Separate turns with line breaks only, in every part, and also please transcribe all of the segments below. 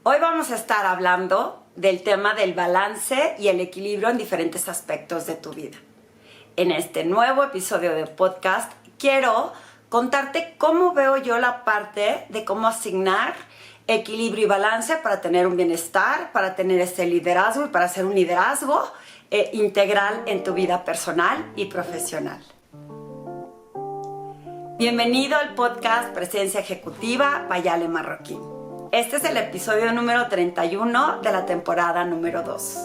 Hoy vamos a estar hablando del tema del balance y el equilibrio en diferentes aspectos de tu vida. En este nuevo episodio de podcast quiero contarte cómo veo yo la parte de cómo asignar equilibrio y balance para tener un bienestar, para tener este liderazgo y para hacer un liderazgo integral en tu vida personal y profesional. Bienvenido al podcast Presencia Ejecutiva by Ale Marroquín. Este es el episodio número 31 de la temporada número 2.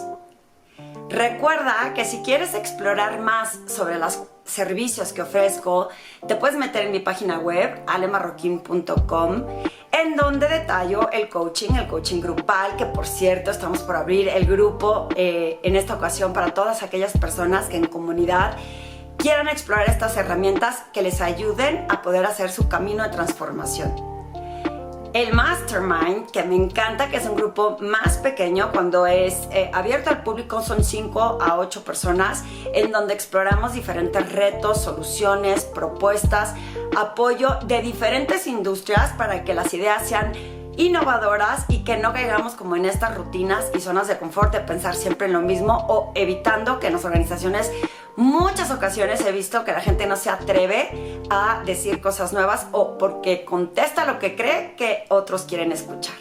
Recuerda que si quieres explorar más sobre los servicios que ofrezco, te puedes meter en mi página web, alemarroquin.com, en donde detallo el coaching grupal, que por cierto estamos por abrir el grupo en esta ocasión para todas aquellas personas que en comunidad quieran explorar estas herramientas que les ayuden a poder hacer su camino de transformación. El Mastermind, que me encanta, que es un grupo más pequeño, cuando es abierto al público son 5 a 8 personas, en donde exploramos diferentes retos, soluciones, propuestas, apoyo de diferentes industrias para que las ideas sean innovadoras y que no caigamos como en estas rutinas y zonas de confort de pensar siempre en lo mismo, o evitando que en las organizaciones muchas ocasiones he visto que la gente no se atreve a decir cosas nuevas o porque contesta lo que cree que otros quieren escuchar.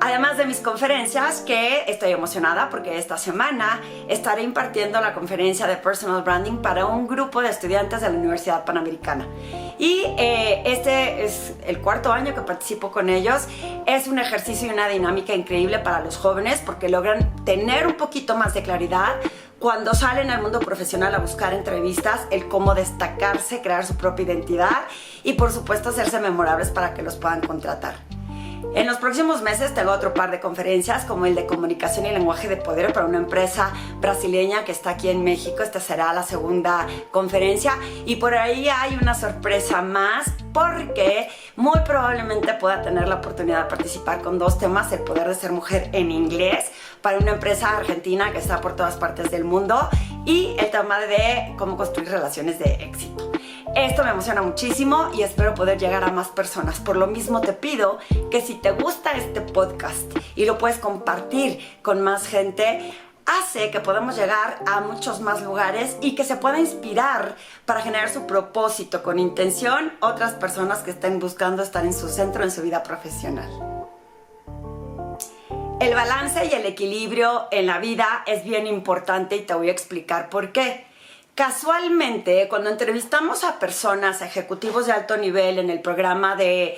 Además de mis conferencias, que estoy emocionada porque esta semana estaré impartiendo la conferencia de Personal Branding para un grupo de estudiantes de la Universidad Panamericana. Y este es el cuarto año que participo con ellos. Es un ejercicio y una dinámica increíble para los jóvenes porque logran tener un poquito más de claridad cuando salen al mundo profesional a buscar entrevistas, el cómo destacarse, crear su propia identidad y por supuesto hacerse memorables para que los puedan contratar. En los próximos meses tengo otro par de conferencias, como el de comunicación y lenguaje de poder para una empresa brasileña que está aquí en México. Esta será la segunda conferencia y por ahí hay una sorpresa más porque muy probablemente pueda tener la oportunidad de participar con 2 temas: el poder de ser mujer en inglés para una empresa argentina que está por todas partes del mundo y el tema de cómo construir relaciones de éxito. Esto me emociona muchísimo y espero poder llegar a más personas. Por lo mismo te pido que si te gusta este podcast y lo puedes compartir con más gente, hace que podamos llegar a muchos más lugares y que se pueda inspirar para generar su propósito con intención otras personas que estén buscando estar en su centro en su vida profesional. El balance y el equilibrio en la vida es bien importante y te voy a explicar por qué. Casualmente, cuando entrevistamos a personas, a ejecutivos de alto nivel en el programa de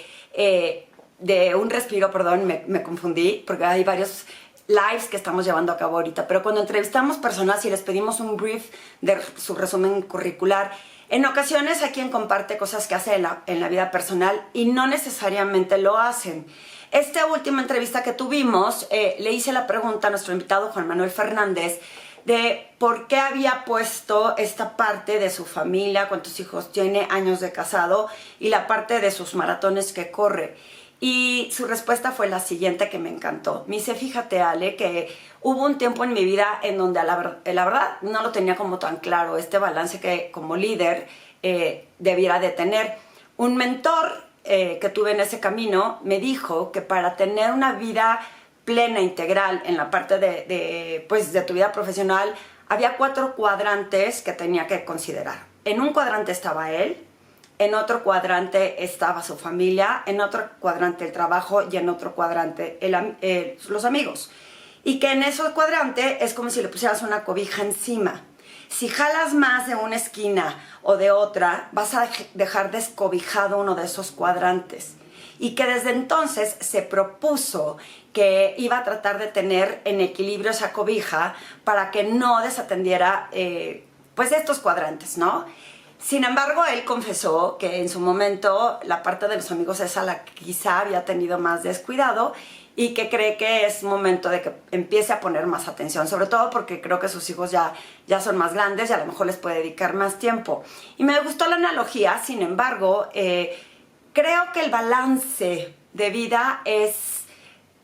Un Respiro, me confundí, porque hay varios lives que estamos llevando a cabo ahorita, pero cuando entrevistamos personas y les pedimos un brief de su resumen curricular, en ocasiones hay quien comparte cosas que hace en la vida personal y no necesariamente lo hacen. Esta última entrevista que tuvimos, le hice la pregunta a nuestro invitado Juan Manuel Fernández de por qué había puesto esta parte de su familia, cuántos hijos tiene, años de casado y la parte de sus maratones que corre. Y su respuesta fue la siguiente, que me encantó. Me dice: fíjate, Ale, que hubo un tiempo en mi vida en donde la verdad no lo tenía como tan claro, este balance que como líder debiera de tener. Un mentor que tuve en ese camino me dijo que para tener una vida plena, integral en la parte de tu vida profesional, había 4 cuadrantes que tenía que considerar. En un cuadrante estaba él, en otro cuadrante estaba su familia, en otro cuadrante el trabajo y en otro cuadrante los amigos. Y que en ese cuadrante es como si le pusieras una cobija encima. Si jalas más de una esquina o de otra, vas a dejar descobijado uno de esos cuadrantes. Y que desde entonces se propuso que iba a tratar de tener en equilibrio esa cobija para que no desatendiera estos cuadrantes, ¿no? Sin embargo, él confesó que en su momento la parte de los amigos es a la que quizá había tenido más descuidado y que cree que es momento de que empiece a poner más atención, sobre todo porque creo que sus hijos ya son más grandes y a lo mejor les puede dedicar más tiempo. Y me gustó la analogía. Sin embargo, creo que el balance de vida es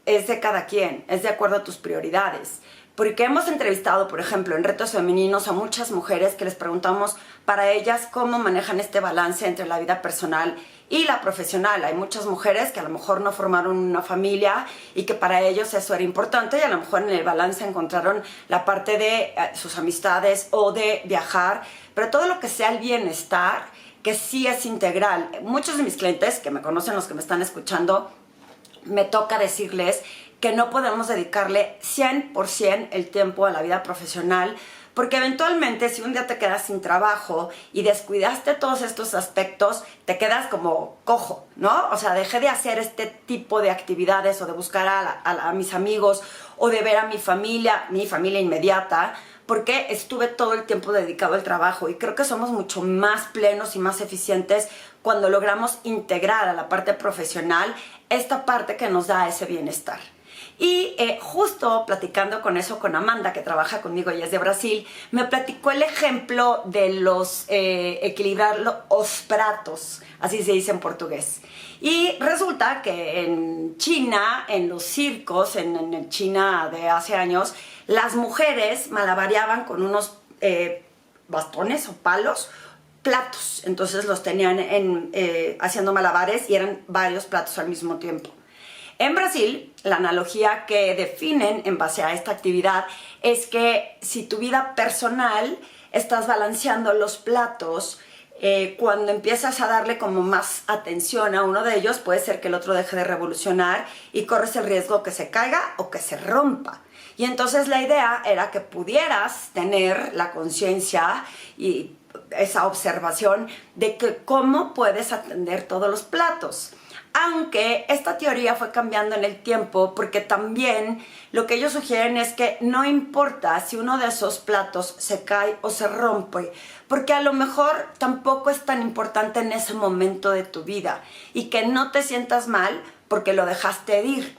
de cada quien, es de acuerdo a tus prioridades. porque hemos entrevistado, por ejemplo, en Retos Femeninos a muchas mujeres que les preguntamos para ellas cómo manejan este balance entre la vida personal y la profesional. Hay muchas mujeres que a lo mejor no formaron una familia y que para ellos eso era importante y a lo mejor en el balance encontraron la parte de sus amistades o de viajar, pero todo lo que sea el bienestar, que sí es integral. Muchos de mis clientes que me conocen, los que me están escuchando, me toca decirles que no podemos dedicarle 100% el tiempo a la vida profesional, porque eventualmente si un día te quedas sin trabajo y descuidaste todos estos aspectos, te quedas como cojo, ¿no? O sea, dejé de hacer este tipo de actividades o de buscar a mis amigos o de ver a mi familia inmediata, porque estuve todo el tiempo dedicado al trabajo, y creo que somos mucho más plenos y más eficientes cuando logramos integrar a la parte profesional esta parte que nos da ese bienestar. Y justo platicando con eso con Amanda, que trabaja conmigo y es de Brasil, me platicó el ejemplo de los equilibrar los pratos, así se dice en portugués. Y resulta que en China, en los circos, en China de hace años, las mujeres malabareaban con unos bastones o palos, platos. Entonces los tenían haciendo malabares y eran varios platos al mismo tiempo. En Brasil, la analogía que definen en base a esta actividad es que si tu vida personal estás balanceando los platos, cuando empiezas a darle como más atención a uno de ellos, puede ser que el otro deje de revolucionar y corres el riesgo que se caiga o que se rompa. Y entonces la idea era que pudieras tener la conciencia y esa observación de que cómo puedes atender todos los platos. Aunque esta teoría fue cambiando en el tiempo, porque también lo que ellos sugieren es que no importa si uno de esos platos se cae o se rompe, porque a lo mejor tampoco es tan importante en ese momento de tu vida y que no te sientas mal porque lo dejaste de ir.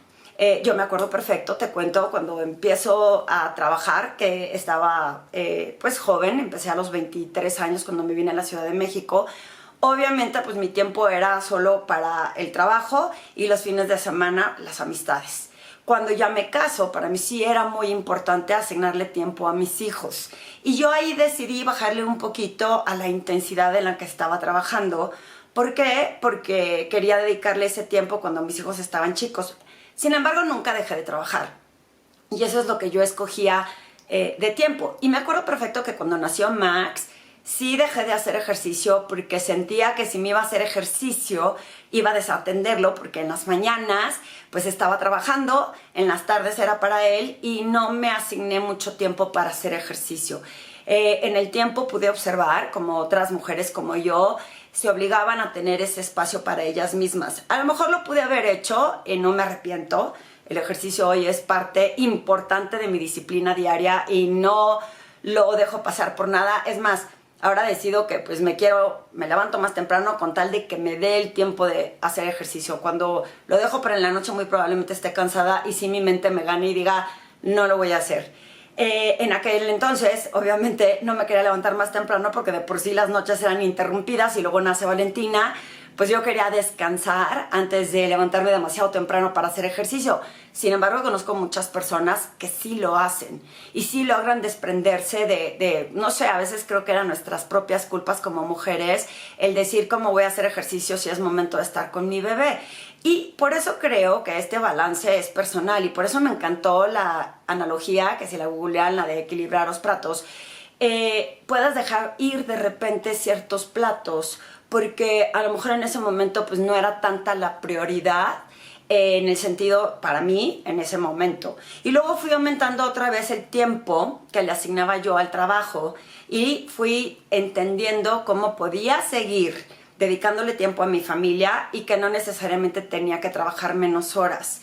Yo me acuerdo perfecto, te cuento, cuando empiezo a trabajar, que estaba pues joven, empecé a los 23 años cuando me vine a la Ciudad de México. Obviamente, pues mi tiempo era solo para el trabajo y los fines de semana las amistades. Cuando ya me caso, para mí sí era muy importante asignarle tiempo a mis hijos. Y yo ahí decidí bajarle un poquito a la intensidad en la que estaba trabajando. ¿Por qué? Porque quería dedicarle ese tiempo cuando mis hijos estaban chicos. Sin embargo, nunca dejé de trabajar. Y eso es lo que yo escogía de tiempo. Y me acuerdo perfecto que cuando nació Max, sí dejé de hacer ejercicio porque sentía que si me iba a hacer ejercicio iba a desatenderlo, porque en las mañanas pues estaba trabajando, en las tardes era para él y no me asigné mucho tiempo para hacer ejercicio. En el tiempo pude observar como otras mujeres como yo se obligaban a tener ese espacio para ellas mismas. A lo mejor lo pude haber hecho y no me arrepiento. El ejercicio hoy es parte importante de mi disciplina diaria y no lo dejo pasar por nada. Es más, ahora decido que pues me levanto más temprano con tal de que me dé el tiempo de hacer ejercicio. Cuando lo dejo para en la noche muy probablemente esté cansada y sí mi mente me gane y diga, no lo voy a hacer. En aquel entonces, obviamente, no me quería levantar más temprano porque de por sí las noches eran interrumpidas y luego nace Valentina. Pues yo quería descansar antes de levantarme demasiado temprano para hacer ejercicio. Sin embargo, conozco muchas personas que sí lo hacen y sí logran desprenderse no sé, a veces creo que eran nuestras propias culpas como mujeres, el decir cómo voy a hacer ejercicio si es momento de estar con mi bebé. Y por eso creo que este balance es personal y por eso me encantó la analogía, que si la googlean, la de equilibrar los platos, puedas dejar ir de repente ciertos platos, porque a lo mejor en ese momento pues no era tanta la prioridad en el sentido para mí en ese momento. Y luego fui aumentando otra vez el tiempo que le asignaba yo al trabajo y fui entendiendo cómo podía seguir dedicándole tiempo a mi familia y que no necesariamente tenía que trabajar menos horas.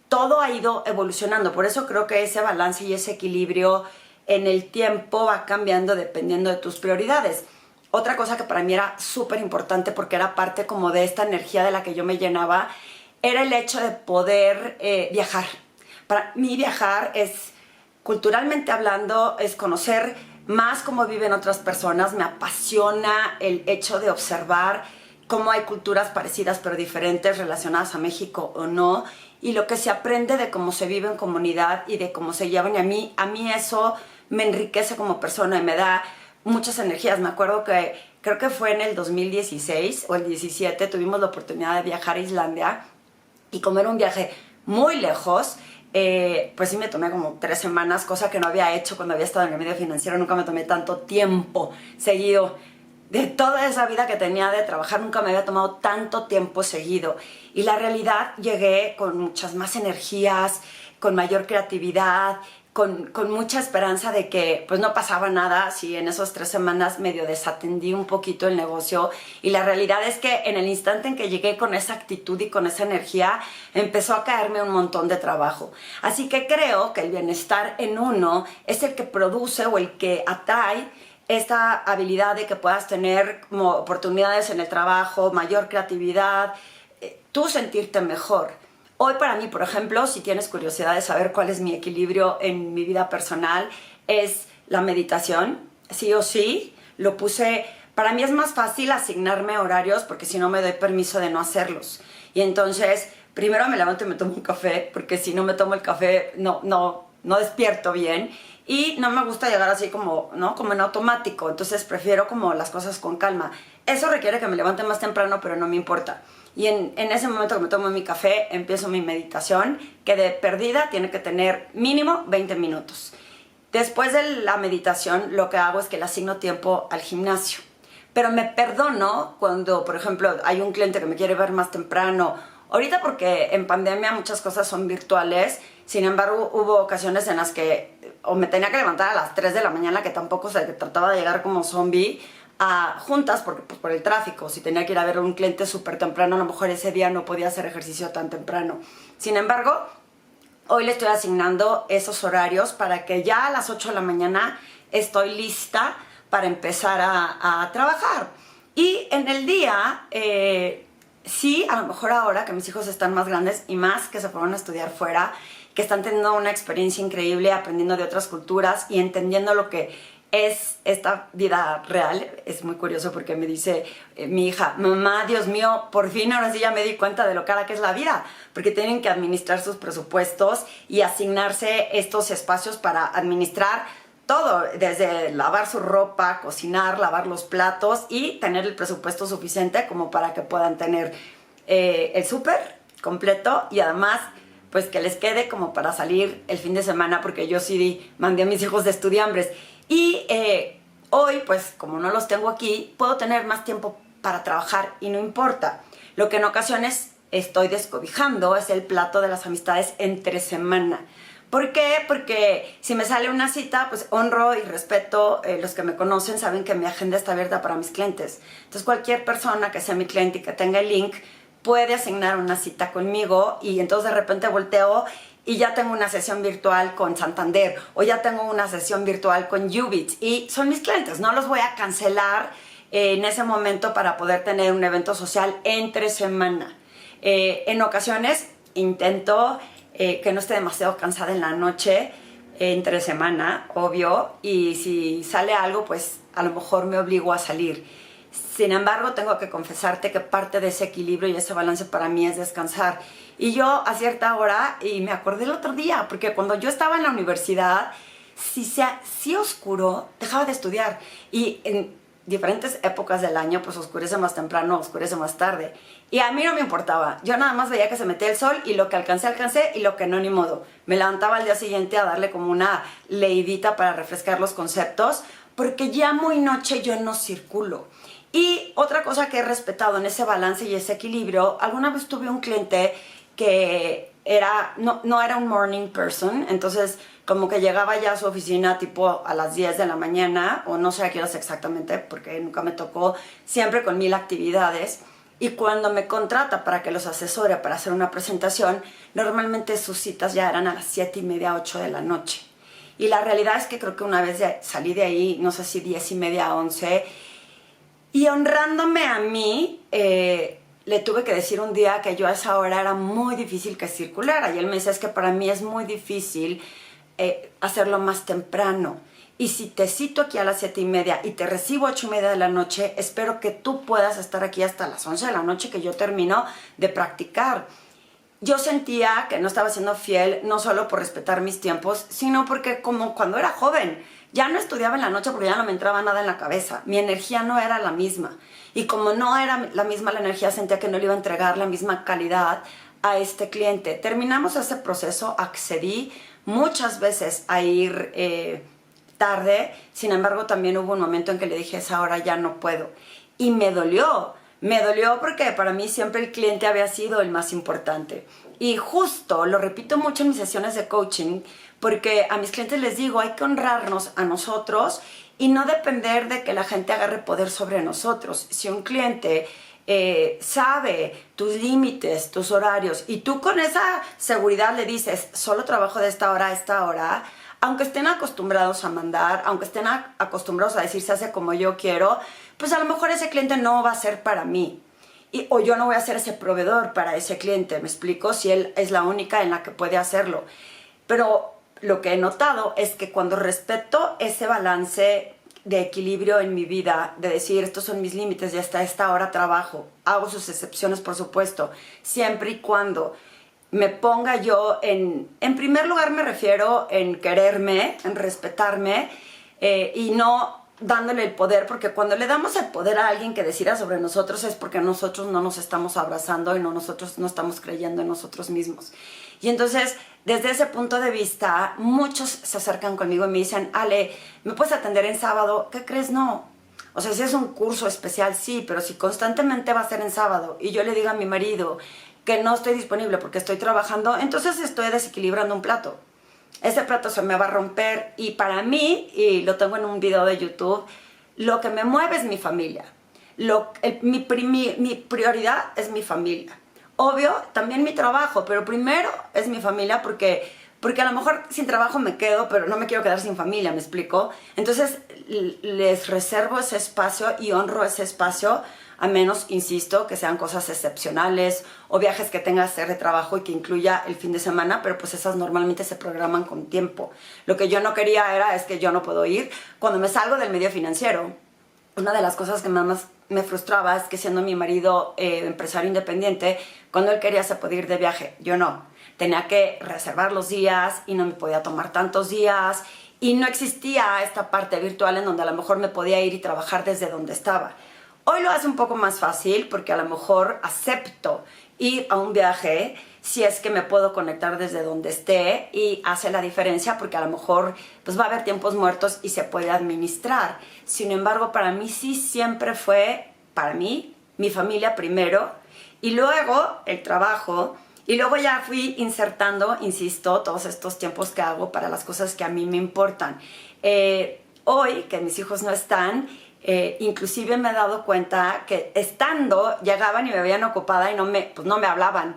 Todo ha ido evolucionando, por eso creo que ese balance y ese equilibrio en el tiempo va cambiando dependiendo de tus prioridades. Otra cosa que para mí era súper importante porque era parte como de esta energía de la que yo me llenaba, era el hecho de poder viajar. Para mí viajar es, culturalmente hablando, es conocer más cómo viven otras personas. Me apasiona el hecho de observar cómo hay culturas parecidas pero diferentes relacionadas a México o no, y lo que se aprende de cómo se vive en comunidad y de cómo se llevan. Y a mí eso me enriquece como persona y me da muchas energías. Me acuerdo que creo que fue en el 2016 o el 17 tuvimos la oportunidad de viajar a Islandia, y como era un viaje muy lejos, pues sí me tomé como 3 semanas, cosa que no había hecho cuando había estado en el medio financiero. Nunca me tomé tanto tiempo seguido. De toda esa vida que tenía de trabajar, nunca me había tomado tanto tiempo seguido. Y la realidad, llegué con muchas más energías, con mayor creatividad, con mucha esperanza de que pues no pasaba nada si en esas 3 semanas medio desatendí un poquito el negocio. Y la realidad es que en el instante en que llegué con esa actitud y con esa energía, empezó a caerme un montón de trabajo. Así que creo que el bienestar en uno es el que produce o el que atrae esta habilidad de que puedas tener como oportunidades en el trabajo, mayor creatividad, tú sentirte mejor. Hoy para mí, por ejemplo, si tienes curiosidad de saber cuál es mi equilibrio en mi vida personal, es la meditación, sí o sí. Lo puse, para mí es más fácil asignarme horarios porque si no me doy permiso de no hacerlos. Y entonces, primero me levanto y me tomo un café, porque si no me tomo el café no despierto bien. Y no me gusta llegar así como, ¿no? Como en automático. Entonces prefiero como las cosas con calma. Eso requiere que me levante más temprano, pero no me importa. Y en ese momento que me tomo mi café, empiezo mi meditación, que de perdida tiene que tener mínimo 20 minutos. Después de la meditación, lo que hago es que le asigno tiempo al gimnasio. Pero me perdono cuando, por ejemplo, hay un cliente que me quiere ver más temprano. Ahorita porque en pandemia muchas cosas son virtuales. Sin embargo, hubo ocasiones en las que o me tenía que levantar a las 3 de la mañana, que tampoco se trataba de llegar como zombie a juntas porque, pues, por el tráfico. Si tenía que ir a ver a un cliente súper temprano, a lo mejor ese día no podía hacer ejercicio tan temprano. Sin embargo, hoy le estoy asignando esos horarios para que ya a las 8 de la mañana estoy lista para empezar a trabajar. Y en el día, sí, a lo mejor ahora que mis hijos están más grandes y más que se fueron a estudiar fuera, que están teniendo una experiencia increíble aprendiendo de otras culturas y entendiendo lo que es esta vida real. Es muy curioso porque me dice mi hija, mamá, Dios mío, por fin ahora sí ya me di cuenta de lo cara que es la vida, porque tienen que administrar sus presupuestos y asignarse estos espacios para administrar todo, desde lavar su ropa, cocinar, lavar los platos y tener el presupuesto suficiente como para que puedan tener el súper completo y además pues que les quede como para salir el fin de semana, porque yo sí mandé a mis hijos de estudiambres. Y hoy, pues como no los tengo aquí, puedo tener más tiempo para trabajar y no importa. Lo que en ocasiones estoy descobijando es el plato de las amistades entre semana. ¿Por qué? Porque si me sale una cita, pues honro y respeto. Los que me conocen saben que mi agenda está abierta para mis clientes. Entonces cualquier persona que sea mi cliente y que tenga el link puede asignar una cita conmigo, y entonces de repente volteo y ya tengo una sesión virtual con Santander o ya tengo una sesión virtual con Ubits y son mis clientes. No los voy a cancelar en ese momento para poder tener un evento social entre semana. En ocasiones intento que no esté demasiado cansada en la noche, entre semana, obvio, y si sale algo, pues a lo mejor me obligo a salir. Sin embargo, tengo que confesarte que parte de ese equilibrio y ese balance para mí es descansar. Y yo a cierta hora, y me acordé el otro día, porque cuando yo estaba en la universidad, si oscuro, dejaba de estudiar. Y en diferentes épocas del año, pues oscurece más temprano, oscurece más tarde. Y a mí no me importaba. Yo nada más veía que se metía el sol y lo que alcancé y lo que no, ni modo. Me levantaba al día siguiente a darle como una leidita para refrescar los conceptos, porque ya muy noche yo no circulo. Y otra cosa que he respetado en ese balance y ese equilibrio, alguna vez tuve un cliente que no era un morning person, entonces como que llegaba ya a su oficina tipo a las 10 de la mañana, o no sé a qué horas exactamente, porque nunca me tocó, siempre con 1000 actividades. Y cuando me contrata para que los asesore para hacer una presentación, normalmente sus citas ya eran a las 7:30, 8 de la noche. Y la realidad es que creo que una vez salí de ahí, no sé si 10:30, 11, y honrándome a mí, le tuve que decir un día que yo a esa hora era muy difícil que circulara. Y él me decía, es que para mí es muy difícil hacerlo más temprano. Y si te cito aquí a las 7:30 y te recibo 8:30 de la noche, espero que tú puedas estar aquí hasta las 11 de la noche que yo termino de practicar. Yo sentía que no estaba siendo fiel, no solo por respetar mis tiempos, sino porque como cuando era joven, ya no estudiaba en la noche porque ya no me entraba nada en la cabeza. Mi energía no era la misma. Y como no era la misma la energía, sentía que no le iba a entregar la misma calidad a este cliente. Terminamos ese proceso, accedí muchas veces a ir tarde, sin embargo también hubo un momento en que le dije, esa hora ya no puedo. Y me dolió porque para mí siempre el cliente había sido el más importante. Y justo, lo repito mucho en mis sesiones de coaching, porque a mis clientes les digo, hay que honrarnos a nosotros y no depender de que la gente agarre poder sobre nosotros. Si un cliente sabe tus límites, tus horarios, y tú con esa seguridad le dices, solo trabajo de esta hora a esta hora, aunque estén acostumbrados a mandar, aunque estén acostumbrados a decir se hace como yo quiero, pues a lo mejor ese cliente no va a ser para mí. O yo no voy a ser ese proveedor para ese cliente, ¿me explico? Si él es la única en la que puede hacerlo. Pero lo que he notado es que cuando respeto ese balance de equilibrio en mi vida, de decir, estos son mis límites y hasta esta hora trabajo, hago sus excepciones, por supuesto, siempre y cuando me ponga yo en primer lugar me refiero en quererme, en respetarme y no dándole el poder, porque cuando le damos el poder a alguien que decida sobre nosotros es porque nosotros no nos estamos abrazando y nosotros no estamos creyendo en nosotros mismos. Y entonces, desde ese punto de vista, muchos se acercan conmigo y me dicen, Ale, ¿me puedes atender en sábado? ¿Qué crees? No. O sea, si es un curso especial, sí, pero si constantemente va a ser en sábado y yo le digo a mi marido que no estoy disponible porque estoy trabajando, entonces estoy desequilibrando un plato. Ese plato se me va a romper y para mí, y lo tengo en un video de YouTube, lo que me mueve es mi familia. Mi prioridad es mi familia. Obvio, también mi trabajo, pero primero es mi familia porque a lo mejor sin trabajo me quedo, pero no me quiero quedar sin familia, ¿me explico? Entonces les reservo ese espacio y honro ese espacio, a menos, insisto, que sean cosas excepcionales o viajes que tenga que hacer de trabajo y que incluya el fin de semana, pero pues esas normalmente se programan con tiempo. Lo que yo no quería es que yo no puedo ir cuando me salgo del medio financiero. Una de las cosas que más me frustraba es que siendo mi marido empresario independiente, cuando él quería se podía ir de viaje, yo no. Tenía que reservar los días y no me podía tomar tantos días y no existía esta parte virtual en donde a lo mejor me podía ir y trabajar desde donde estaba. Hoy lo hace un poco más fácil porque a lo mejor acepto ir a un viaje si es que me puedo conectar desde donde esté y hace la diferencia porque a lo mejor pues va a haber tiempos muertos y se puede administrar. Sin embargo, para mí sí siempre fue, para mí, mi familia primero y luego el trabajo y luego ya fui insertando, insisto, todos estos tiempos que hago para las cosas que a mí me importan. Hoy, que mis hijos no están, inclusive me he dado cuenta que estando llegaban y me veían ocupada y no me hablaban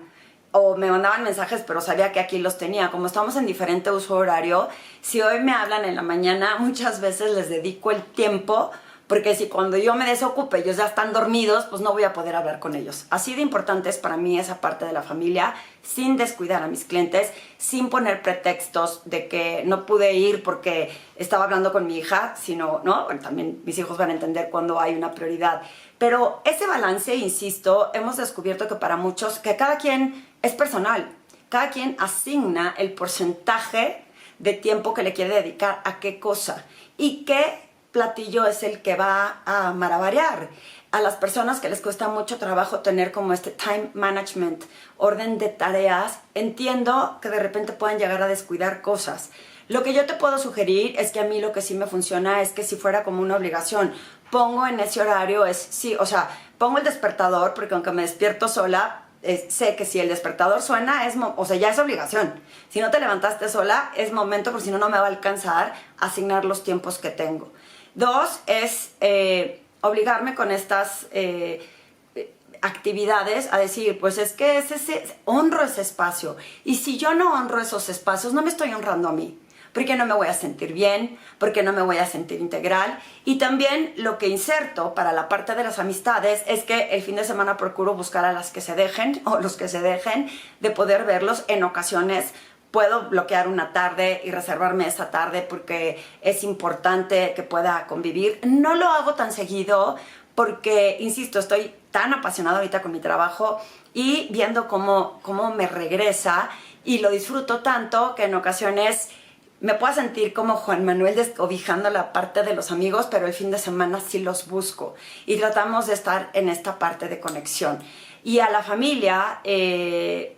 o me mandaban mensajes, pero sabía que aquí los tenía. Como estamos en diferente uso horario, si hoy me hablan en la mañana, muchas veces les dedico el tiempo, porque si cuando yo me desocupe ellos ya están dormidos, pues no voy a poder hablar con ellos. Así de importante es para mí esa parte de la familia, sin descuidar a mis clientes, sin poner pretextos de que no pude ir porque estaba hablando con mi hija, sino, ¿no? Bueno, también mis hijos van a entender cuando hay una prioridad. Pero ese balance, insisto, hemos descubierto que para muchos, que cada quien es personal, cada quien asigna el porcentaje de tiempo que le quiere dedicar a qué cosa y qué platillo es el que va a malabarear. A las personas que les cuesta mucho trabajo tener como este time management, orden de tareas, entiendo que de repente puedan llegar a descuidar cosas. Lo que yo te puedo sugerir es que a mí lo que sí me funciona es que si fuera como una obligación, pongo en ese horario, pongo el despertador, porque aunque me despierto sola, sé que si el despertador suena, ya es obligación. Si no te levantaste sola, es momento, porque si no, no me va a alcanzar a asignar los tiempos que tengo. 2 es obligarme con estas actividades a decir, pues es que honro ese espacio. Y si yo no honro esos espacios, no me estoy honrando a mí. Porque no me voy a sentir bien, porque no me voy a sentir integral. Y también lo que inserto para la parte de las amistades es que el fin de semana procuro buscar a las que se dejen o los que se dejen de poder verlos en ocasiones puedo bloquear una tarde y reservarme esa tarde porque es importante que pueda convivir. No lo hago tan seguido porque, insisto, estoy tan apasionada ahorita con mi trabajo y viendo cómo me regresa, y lo disfruto tanto que en ocasiones me puedo sentir como Juan Manuel descobijando la parte de los amigos, pero el fin de semana sí los busco y tratamos de estar en esta parte de conexión. Y a la familia,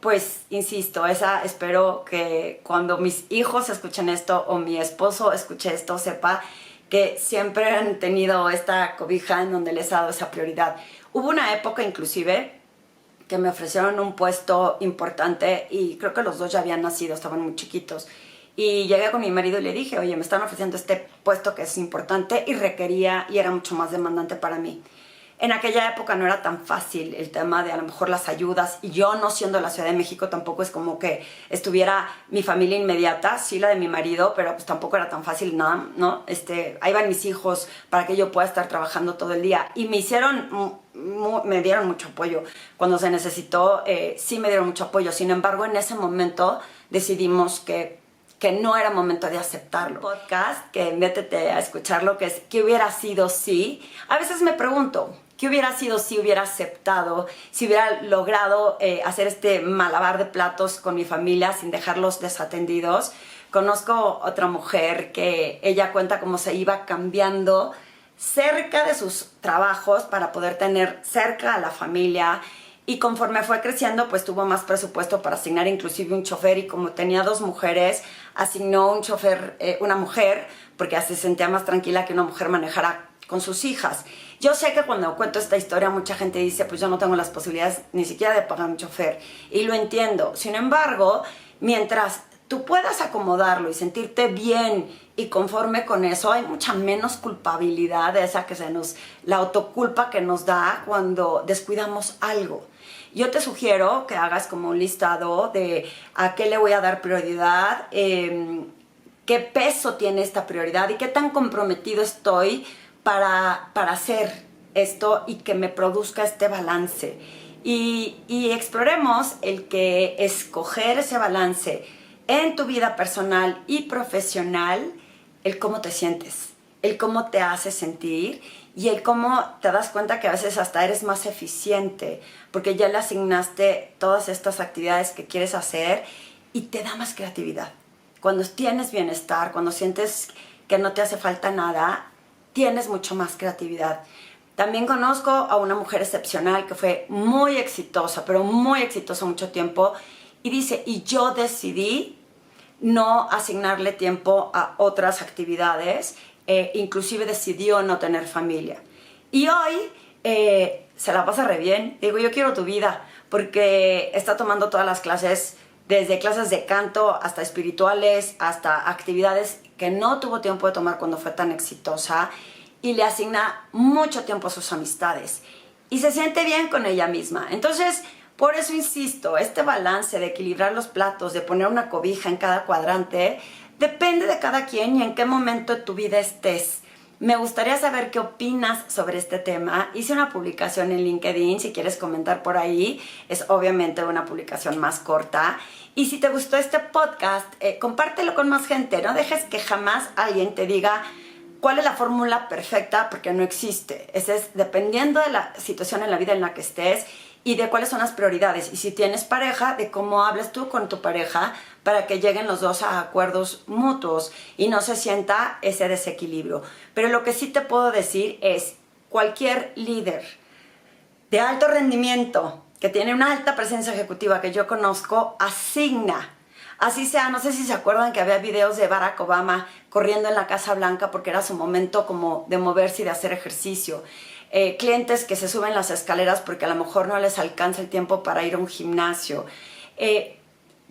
pues, insisto, espero que cuando mis hijos escuchen esto o mi esposo escuche esto, sepa que siempre han tenido esta cobija en donde les he dado esa prioridad. Hubo una época inclusive que me ofrecieron un puesto importante y creo que los dos ya habían nacido, estaban muy chiquitos. Y llegué con mi marido y le dije, oye, me están ofreciendo este puesto que es importante y requería y era mucho más demandante para mí. En aquella época no era tan fácil el tema de a lo mejor las ayudas, y yo no siendo de la Ciudad de México tampoco es como que estuviera mi familia inmediata, sí la de mi marido, pero pues tampoco era tan fácil nada, ¿no? Ahí van mis hijos para que yo pueda estar trabajando todo el día, y me dieron mucho apoyo. Cuando se necesitó, sí me dieron mucho apoyo. Sin embargo, en ese momento decidimos que no era momento de aceptarlo. Podcast, que métete a escucharlo, que es ¿qué hubiera sido si? A veces me pregunto, ¿qué hubiera sido si hubiera aceptado, si hubiera logrado hacer este malabar de platos con mi familia sin dejarlos desatendidos? Conozco otra mujer que ella cuenta cómo se iba cambiando cerca de sus trabajos para poder tener cerca a la familia. Y conforme fue creciendo, pues tuvo más presupuesto para asignar inclusive un chofer, y como tenía 2 mujeres, asignó un chofer, una mujer, porque así se sentía más tranquila que una mujer manejara con sus hijas. Yo sé que cuando cuento esta historia mucha gente dice, pues yo no tengo las posibilidades ni siquiera de pagar un chofer, y lo entiendo. Sin embargo, mientras tú puedas acomodarlo y sentirte bien y conforme con eso, hay mucha menos culpabilidad de esa la autoculpa que nos da cuando descuidamos algo. Yo te sugiero que hagas como un listado de a qué le voy a dar prioridad, qué peso tiene esta prioridad y qué tan comprometido estoy para hacer esto y que me produzca este balance. Y exploremos el que escoger ese balance en tu vida personal y profesional, el cómo te sientes, el cómo te hace sentir y el cómo te das cuenta que a veces hasta eres más eficiente porque ya le asignaste todas estas actividades que quieres hacer y te da más creatividad. Cuando tienes bienestar, cuando sientes que no te hace falta nada, tienes mucho más creatividad. También conozco a una mujer excepcional que fue muy exitosa, pero muy exitosa mucho tiempo, y dice, y yo decidí no asignarle tiempo a otras actividades, inclusive decidió no tener familia. Y hoy se la pasa re bien. Digo, yo quiero tu vida, porque está tomando todas las clases, desde clases de canto hasta espirituales, hasta actividades que no tuvo tiempo de tomar cuando fue tan exitosa, y le asigna mucho tiempo a sus amistades. Y se siente bien con ella misma. Entonces, por eso insisto, este balance de equilibrar los platos, de poner una cobija en cada cuadrante, depende de cada quien y en qué momento de tu vida estés. Me gustaría saber qué opinas sobre este tema. Hice una publicación en LinkedIn, si quieres comentar por ahí. Es obviamente una publicación más corta. Y si te gustó este podcast, compártelo con más gente. No dejes que jamás alguien te diga cuál es la fórmula perfecta, porque no existe. Ese es dependiendo de la situación en la vida en la que estés y de cuáles son las prioridades. Y si tienes pareja, de cómo hables tú con tu pareja para que lleguen los dos a acuerdos mutuos y no se sienta ese desequilibrio. Pero lo que sí te puedo decir es, cualquier líder de alto rendimiento que tiene una alta presencia ejecutiva que yo conozco, asigna. Así sea, no sé si se acuerdan que había videos de Barack Obama corriendo en la Casa Blanca porque era su momento como de moverse y de hacer ejercicio. Clientes que se suben las escaleras porque a lo mejor no les alcanza el tiempo para ir a un gimnasio.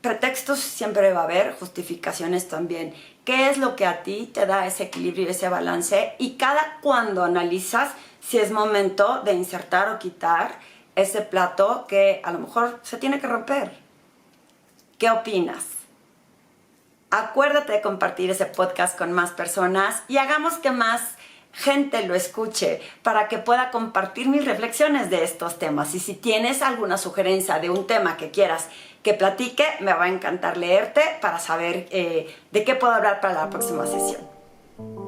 Pretextos siempre va a haber, justificaciones también. ¿Qué es lo que a ti te da ese equilibrio y ese balance? Y cada cuando analizas si es momento de insertar o quitar ese plato que a lo mejor se tiene que romper. ¿Qué opinas? Acuérdate de compartir ese podcast con más personas y hagamos que más gente lo escuche, para que pueda compartir mis reflexiones de estos temas. Y si tienes alguna sugerencia de un tema que quieras que platique, me va a encantar leerte para saber de qué puedo hablar para la próxima sesión.